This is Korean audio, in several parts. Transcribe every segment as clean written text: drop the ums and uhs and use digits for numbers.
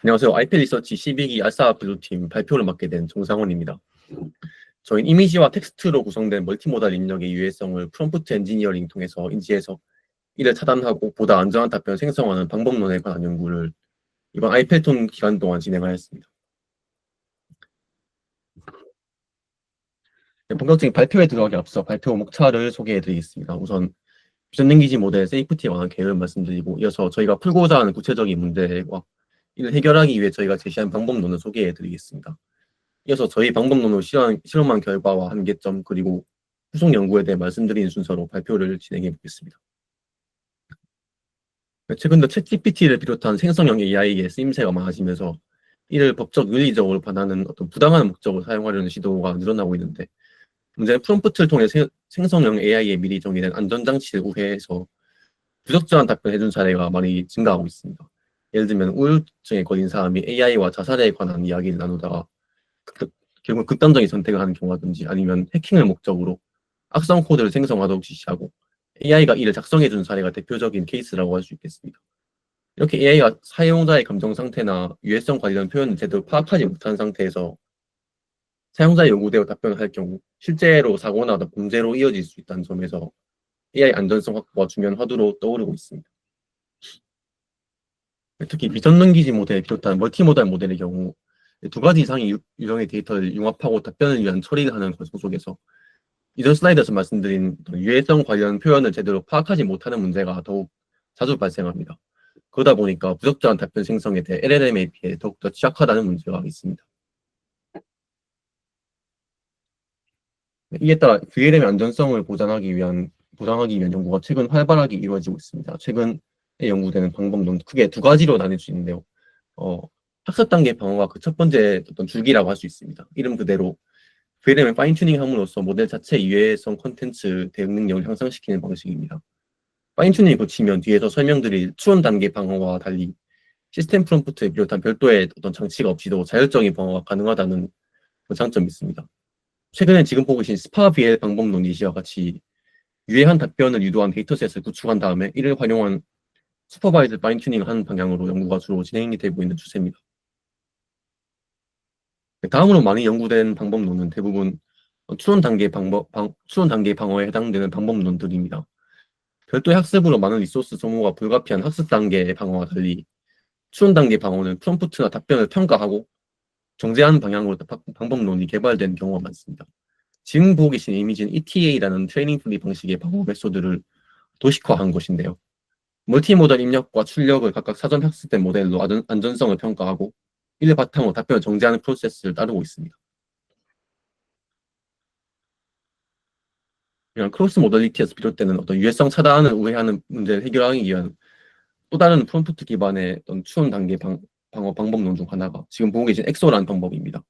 안녕하세요. IP 리서치 12기 알사 블루팀 발표를 맡게 된 정상원입니다. 저희는 이미지와 텍스트로 구성된 멀티모달 입력의 유해성을 프롬프트 엔지니어링 통해서 인지해서 이를 차단하고 보다 안전한 답변을 생성하는 방법론에 관한 연구를 이번 아이펠톤 기간 동안 진행하였습니다. 본격적인 발표에 들어가기 앞서 발표 목차를 소개해드리겠습니다. 우선 비전랭귀지 모델 세이프티에 관한 개요를 말씀드리고 이어서 저희가 풀고자 하는 구체적인 문제와 이를 해결하기 위해 저희가 제시한 방법론을 소개해드리겠습니다. 이어서 저희 방법론으로 실험한 결과와 한계점 그리고 후속 연구에 대해 말씀드리는 순서로 발표를 진행해 보겠습니다. 최근 들 챗GPT를 비롯한 생성형 AI의 쓰임새가 많아지면서 이를 법적 윤리적으로 반하는 어떤 부당한 목적으로 사용하려는 시도가 늘어나고 있는데, 문제는 프롬프트를 통해 생성형 AI에 미리 정의된 안전장치를 우회해서 부적절한 답변을 해준 사례가 많이 증가하고 있습니다. 예를 들면 우울증에 걸린 사람이 AI와 자살에 관한 이야기를 나누다가 결국 극단적인 선택을 하는 경우라든지, 아니면 해킹을 목적으로 악성 코드를 생성하도록 지시하고 AI가 이를 작성해준 사례가 대표적인 케이스라고 할 수 있겠습니다. 이렇게 AI가 사용자의 감정 상태나 유해성 관련 표현을 제대로 파악하지 못한 상태에서 사용자의 요구대로 답변을 할 경우 실제로 사고나 범죄로 이어질 수 있다는 점에서 AI 안전성 확보가 중요한 화두로 떠오르고 있습니다. 특히 비전능기지 모델을 비롯한 멀티모달 모델의 경우 두 가지 이상의 유형의 데이터를 융합하고 답변을 위한 처리를 하는 과정 속에서 이전 슬라이드에서 말씀드린 유해성 관련 표현을 제대로 파악하지 못하는 문제가 더욱 자주 발생합니다. 그러다 보니까 부적절한 답변 생성에 대해 LLM에 비해 더욱더 취약하다는 문제가 있습니다. 이에 따라 VLM의 안전성을 보장하기 위한 연구가 최근 활발하게 이루어지고 있습니다. 최근에 연구되는 방법론 크게 두 가지로 나눌 수 있는데요. 학습 단계 방어가 그 첫 번째 어떤 줄기라고 할 수 있습니다. 이름 그대로 VLM을 파인튜닝 함으로써 모델 자체 유해성 콘텐츠 대응 능력을 향상시키는 방식입니다. 파인튜닝을 거치면 뒤에서 설명드릴 추론 단계 방어와 달리 시스템 프롬프트에 비롯한 별도의 어떤 장치가 없이도 자율적인 방어가 가능하다는 장점이 있습니다. 최근에 지금 보고 계신 스파VL 방법론 예시와 같이 유해한 답변을 유도한 데이터셋을 구축한 다음에 이를 활용한 슈퍼바이즈 파인튜닝을 하는 방향으로 연구가 주로 진행이 되고 있는 추세입니다. 다음으로 많이 연구된 방법론은 대부분 추론 단계 방어에 해당되는 방법론들입니다. 별도의 학습으로 많은 리소스 소모가 불가피한 학습 단계의 방어와 달리 추론 단계 방어는 프롬프트나 답변을 평가하고 정제하는 방향으로 방법론이 개발된 경우가 많습니다. 지금 보고 계신 이미지는 ETA라는 트레이닝 프리 방식의 방어 메소드를 도식화한 것인데요. 멀티모달 입력과 출력을 각각 사전 학습된 모델로 안전성을 평가하고 이를 바탕으로 답변을 정제하는 프로세스를 따르고 있습니다. 이런 크로스 모델리티에서 비롯되는 어떤 유해성 차단을 우회하는 문제를 해결하기 위한 또 다른 프롬프트 기반의 어떤 추론 단계 방어 방법론 중 하나가 지금 보고 계신 엑소라는 방법입니다.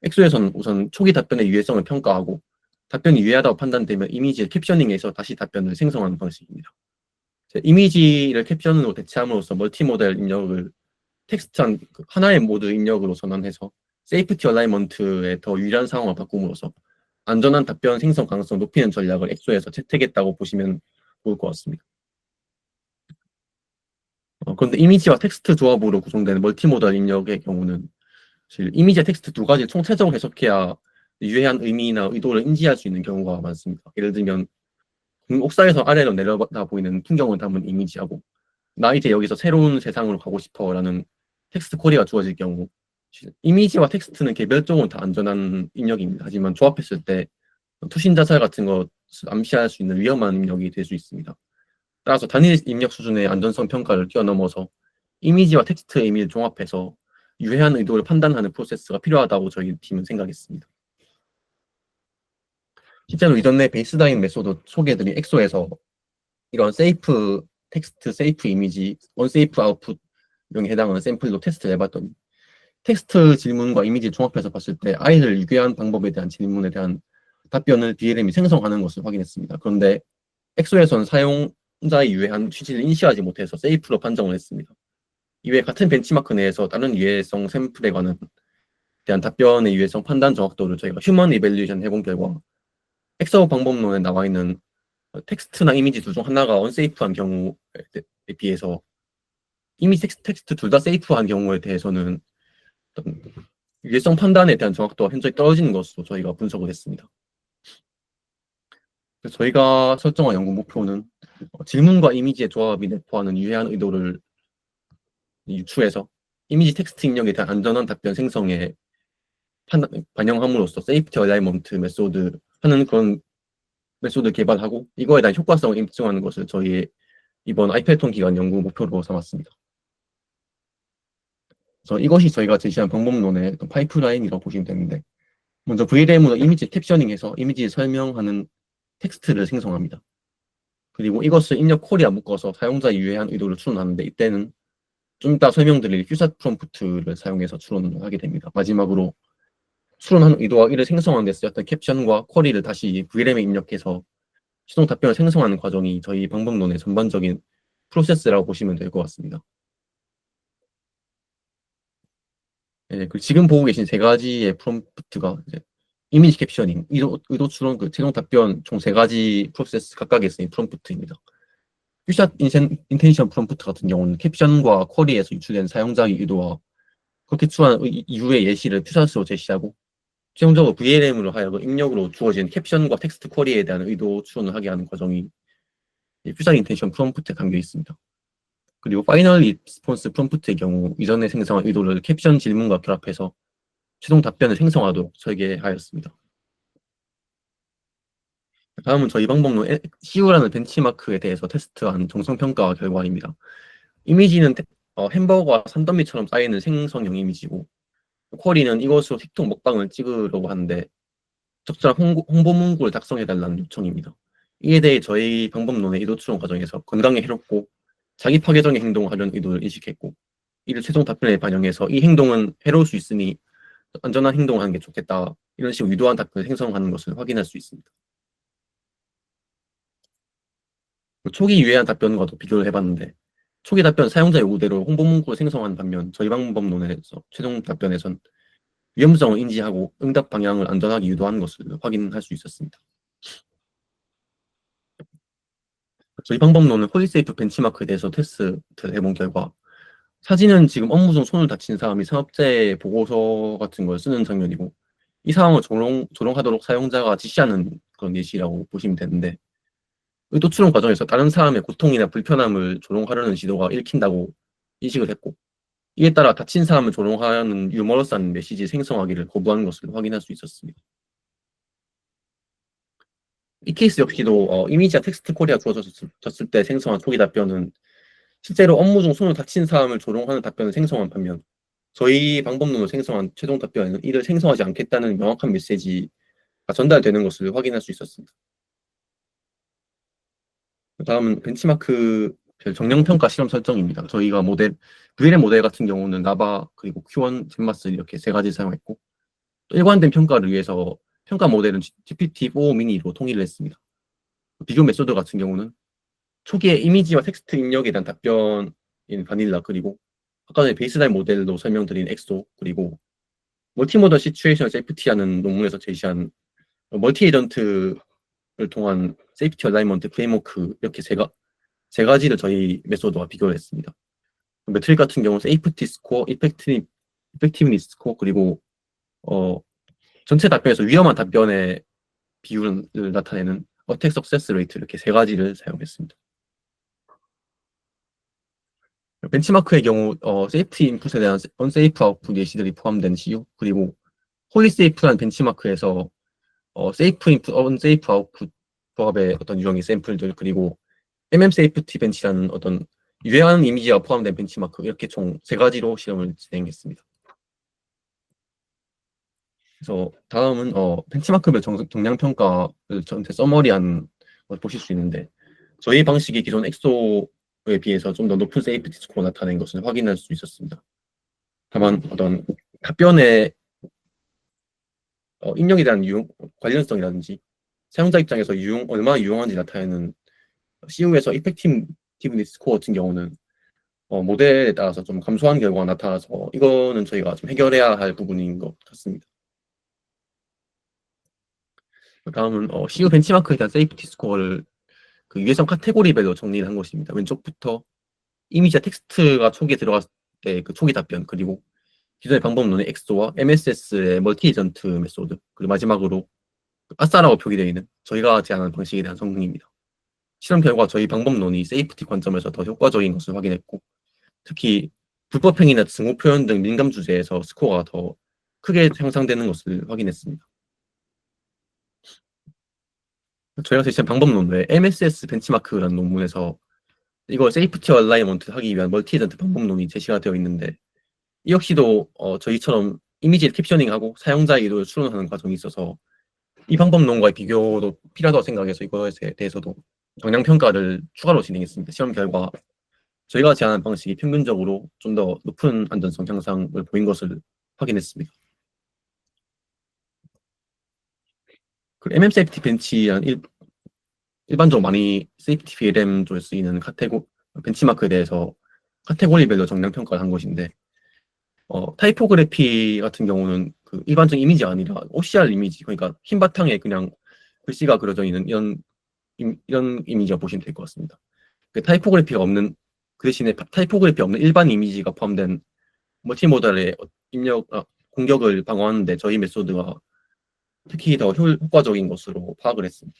엑소에서는 우선 초기 답변의 유해성을 평가하고 답변이 유해하다고 판단되면 이미지를 캡셔닝해서 다시 답변을 생성하는 방식입니다. 이미지를 캡션으로 대체함으로써 멀티모델 입력을 텍스트한 하나의 모드 입력으로 전환해서 세이프티 얼라이먼트에 더 유리한 상황을 바꿈으로써 안전한 답변 생성 가능성을 높이는 전략을 엑소에서 채택했다고 보시면 좋을 것 같습니다. 그런데 이미지와 텍스트 조합으로 구성된 멀티모달 입력의 경우는 이미지와 텍스트 두 가지를 총체적으로 해석해야 유해한 의미나 의도를 인지할 수 있는 경우가 많습니다. 예를 들면 옥상에서 아래로 내려다 보이는 풍경을 담은 이미지하고 나 이제 여기서 새로운 세상으로 가고 싶어 라는 텍스트 코디가 주어질 경우 이미지와 텍스트는 개별적으로 다 안전한 입력입니다. 하지만 조합했을 때 투신 자살 같은 것을 암시할 수 있는 위험한 입력이 될 수 있습니다. 따라서 단일 입력 수준의 안전성 평가를 뛰어넘어서 이미지와 텍스트의 의미를 종합해서 유해한 의도를 판단하는 프로세스가 필요하다고 저희 팀은 생각했습니다. 실제로 이전에 베이스라인 메소드 소개해드린 엑소에서 이런 세이프 텍스트, 세이프 이미지, 언세이프 아웃풋 등에 해당하는 샘플로 테스트를 해봤더니 텍스트 질문과 이미지를 종합해서 봤을 때 아이를 유괴한 방법에 대한 질문에 대한 답변을 DLM이 생성하는 것을 확인했습니다. 그런데 엑소에서는 사용자의 유해한 취지를 인식하지 못해서 세이프로 판정을 했습니다. 이외에 같은 벤치마크 내에서 다른 유해성 샘플에 대한 답변의 유해성 판단 정확도를 저희가 휴먼 이밸류에이션 해본 결과 엑소 방법론에 나와 있는 텍스트나 이미지 둘 중 하나가 언세이프한 경우에 비해서 이미 텍스트 둘 다 세이프한 경우에 대해서는 어떤 유해성 판단에 대한 정확도가 현저히 떨어지는 것으로 저희가 분석을 했습니다. 그래서 저희가 설정한 연구 목표는 질문과 이미지의 조합이 내포하는 유해한 의도를 유추해서 이미지 텍스트 입력에 대한 안전한 답변 생성에 반영함으로써 세이프티 얼라이먼트 메소드 하는 그런 메소드 개발하고 이거에 대한 효과성을 입증하는 것을 저희의 이번 아이패톤 기간 연구 목표로 삼았습니다. 그래서 이것이 저희가 제시한 방법론의 파이프라인이라고 보시면 되는데, 먼저 VLM으로 이미지 캡셔닝해서 이미지 설명하는 텍스트를 생성합니다. 그리고 이것을 입력 콜이와 묶어서 사용자의 유해한 의도를 추론하는데, 이때는 좀 이따 설명드릴 퓨샷 프롬프트를 사용해서 추론을 하게 됩니다. 마지막으로 추론한 의도와 이를 생성하는 데 쓰였던 캡션과 쿼리를 다시 VLM에 입력해서 수동 답변을 생성하는 과정이 저희 방법론의 전반적인 프로세스라고 보시면 될 것 같습니다. 네, 지금 보고 계신 세 가지의 프롬프트가 이제 이미지 캡셔닝, 의도 추론, 최종 답변 총 세 가지 프로세스 각각에 쓰인 프롬프트입니다. 퓨샷 인텐션 프롬프트 같은 경우는 캡션과 쿼리에서 유출된 사용자의 의도와 그렇게 추한 이후의 예시를 퓨샷으로 제시하고 최종적으로 VLM으로 하여금 입력으로 주어진 캡션과 텍스트 쿼리에 대한 의도 추론을 하게 하는 과정이 퓨샷 인텐션 프롬프트에 담겨 있습니다. 그리고 파이널 리스폰스 프롬프트의 경우 이전에 생성한 의도를 캡션 질문과 결합해서 최종 답변을 생성하도록 설계하였습니다. 다음은 저희 방법론 CU라는 벤치마크에 대해서 테스트한 정성평가 결과입니다. 이미지는 햄버거와 산더미처럼 쌓이는 생성형 이미지고, 쿼리는 이것으로 틱톡 먹방을 찍으려고 하는데 적절한 홍보 문구를 작성해달라는 요청입니다. 이에 대해 저희 방법론의 의도 추론 과정에서 건강에 해롭고 자기 파괴적인 행동을 하려는 의도를 인식했고, 이를 최종 답변에 반영해서 이 행동은 해로울 수 있으니 안전한 행동을 하는 게 좋겠다, 이런 식으로 유도한 답변을 생성하는 것을 확인할 수 있습니다. 초기 유해한 답변과도 비교를 해봤는데, 초기 답변 사용자 요구대로 홍보 문구를 생성한 반면 저희 방법론에서 최종 답변에선 위험성을 인지하고 응답 방향을 안전하게 유도하는 것을 확인할 수 있었습니다. 저희 방법론은 홀리세이프 벤치마크에 대해서 테스트를 해본 결과, 사진은 지금 업무 중 손을 다친 사람이 산업재해 보고서 같은 걸 쓰는 장면이고, 이 상황을 조롱하도록 사용자가 지시하는 그런 예시라고 보시면 되는데, 의도 추론 과정에서 다른 사람의 고통이나 불편함을 조롱하려는 시도가 읽힌다고 인식을 했고, 이에 따라 다친 사람을 조롱하는 유머러스한 메시지 생성하기를 거부하는 것을 확인할 수 있었습니다. 이 케이스 역시도 이미지와 텍스트 코리가 주어졌을 때 생성한 초기 답변은 실제로 업무 중 손을 다친 사람을 조롱하는 답변을 생성한 반면, 저희 방법론으로 생성한 최종 답변에는 이를 생성하지 않겠다는 명확한 메시지가 전달되는 것을 확인할 수 있었습니다. 다음은 벤치마크 정량평가 실험 설정입니다. 저희가 VLM 모델 같은 경우는 나바 그리고 Q1, 젠마스 이렇게 세 가지 사용했고, 또 일관된 평가를 위해서 평가 모델은 GPT-4 미니로 통일을 했습니다. 비교 메소드 같은 경우는 초기에 이미지와 텍스트 입력에 대한 답변인 바닐라, 그리고 아까 전에 베이스라인 모델로 설명드린 엑소, 그리고 멀티모더 시츄에이션 세이프티라는 논문에서 제시한 멀티 에이전트를 통한 세이프티 얼라이먼트 프레임워크, 이렇게 세 가지를 저희 메소드와 비교를 했습니다. 매트릭 같은 경우는 세이프티 스코어, 이펙티브니스 스코어, 그리고 전체 답변에서 위험한 답변의 비율을 나타내는 어택 석세스 레이트, 이렇게 세 가지를 사용했습니다. 벤치마크의 경우 세이프티 인풋에 대한 언세이프 아웃풋 예시들이 포함된 CU, 그리고 홀리세이프라는 벤치마크에서 세이프 인풋, 언세이프 아웃풋 조합의 어떤 유형의 샘플들, 그리고 세이프티 벤치라는 어떤 유해한 이미지가 포함된 벤치마크, 이렇게 총 세 가지로 실험을 진행했습니다. 그래서 다음은 벤치마크별 정량평가를 전체 서머리한 걸 보실 수 있는데, 저희 방식이 기존 엑소에 비해서 좀 더 높은 세이프티 스코어 나타낸 것을 확인할 수 있었습니다. 다만 어떤 답변의 입력에 대한 관련성이라든지 사용자 입장에서 얼마나 유용한지 나타내는 CU에서 이펙티브니스 스코어 같은 경우는 모델에 따라서 좀 감소한 결과가 나타나서 이거는 저희가 좀 해결해야 할 부분인 것 같습니다. 다음은 CU 벤치마크에 대한 세이프티 스코어를 그 유해성 카테고리별로 정리를 한 것입니다. 왼쪽부터 이미지와 텍스트가 초기에 들어갔을 때 그 초기 답변, 그리고 기존의 방법론의 엑소와 MSS의 멀티 에이전트 메소드, 그리고 마지막으로 아싸라고 표기되어 있는 저희가 제안한 방식에 대한 성능입니다. 실험 결과 저희 방법론이 세이프티 관점에서 더 효과적인 것을 확인했고, 특히 불법행위나 증오 표현 등 민감 주제에서 스코어가 더 크게 향상되는 것을 확인했습니다. 저희가 제시한 방법론 외에 MSS 벤치마크라는 논문에서 이걸 세이프티 얼라이먼트 하기 위한 멀티 에이전트 방법론이 제시가 되어 있는데, 이 역시도 저희처럼 이미지를 캡셔닝하고 사용자 의도를 추론하는 과정이 있어서 이 방법론과의 비교도 필요하다고 생각해서 이거에 대해서도 정량 평가를 추가로 진행했습니다. 시험 결과 저희가 제안한 방식이 평균적으로 좀 더 높은 안전성 향상을 보인 것을 확인했습니다. 그 MM 세이프티 벤치란 일반적으로 많이 세이프티 VLM 쪽에 쓰이는 벤치마크에 대해서 카테고리별로 정량 평가를 한 것인데, 타이포그래피 같은 경우는 그 일반적인 이미지가 아니라 OCR 이미지, 그러니까 흰 바탕에 그냥 글씨가 그려져 있는 이런 이미지가 보시면 될 것 같습니다. 그 그 대신에 타이포그래피 없는 일반 이미지가 포함된 멀티모달의 공격을 방어하는데 저희 메소드가 특히 더 효과적인 것으로 파악을 했습니다.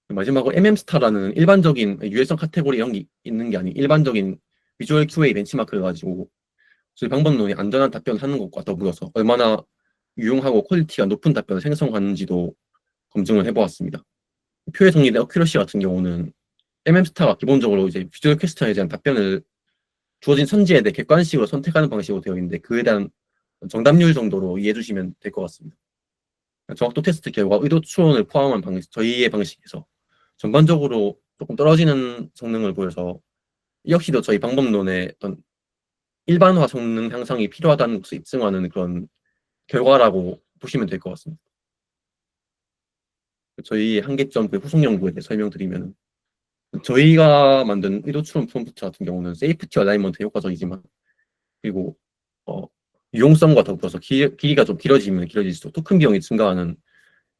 마지막으로 MM스타라는 일반적인 유해성 카테고리 이런 게 있는 게 아닌 일반적인 비주얼 QA 벤치마크를 가지고 저희 방법론이 안전한 답변을 하는 것과 더불어서 얼마나 유용하고 퀄리티가 높은 답변을 생성하는지도 검증을 해보았습니다. 표의 정리의 어큐러시 같은 경우는 MM스타가 기본적으로 이제 비주얼 퀘스천에 대한 답변을 주어진 선지에 대해 객관식으로 선택하는 방식으로 되어 있는데, 그에 대한 정답률 정도로 이해해 주시면 될 것 같습니다. 정확도 테스트 결과 의도 추론을 포함한 저희의 방식에서 전반적으로 조금 떨어지는 성능을 보여서 이 역시도 저희 방법론의 어떤 일반화 성능 향상이 필요하다는 것을 입증하는 그런 결과라고 보시면 될 것 같습니다. 저희 한계점 그 후속 연구에 대해 설명드리면, 저희가 만든 의도 추론 프롬프트 같은 경우는 세이프티 어라이먼트 효과적이지만, 그리고 유용성과 더불어서 길이가 좀 길어지면 길어질수록 토큰 비용이 증가하는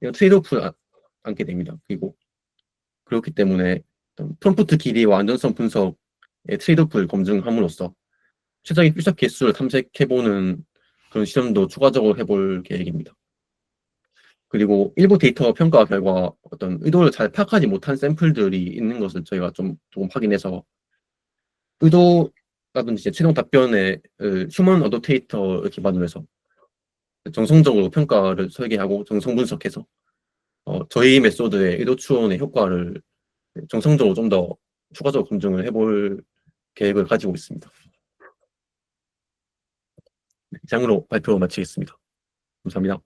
이런 트레이드오프를 안게 됩니다. 그리고 그렇기 때문에 프롬프트 길이와 안전성 분석의 트레이드오프를 검증함으로써 최적의 필적 개수를 탐색해보는 그런 실험도 추가적으로 해볼 계획입니다. 그리고 일부 데이터 평가 결과 어떤 의도를 잘 파악하지 못한 샘플들이 있는 것을 저희가 조금 확인해서 의도라든지 최종 답변의 휴먼 어도테이터를 기반으로 해서 정성적으로 평가를 설계하고 정성 분석해서 저희 메소드의 의도 추론의 효과를 정성적으로 좀 더 추가적으로 검증을 해볼 계획을 가지고 있습니다. 이상으로 발표 마치겠습니다. 감사합니다.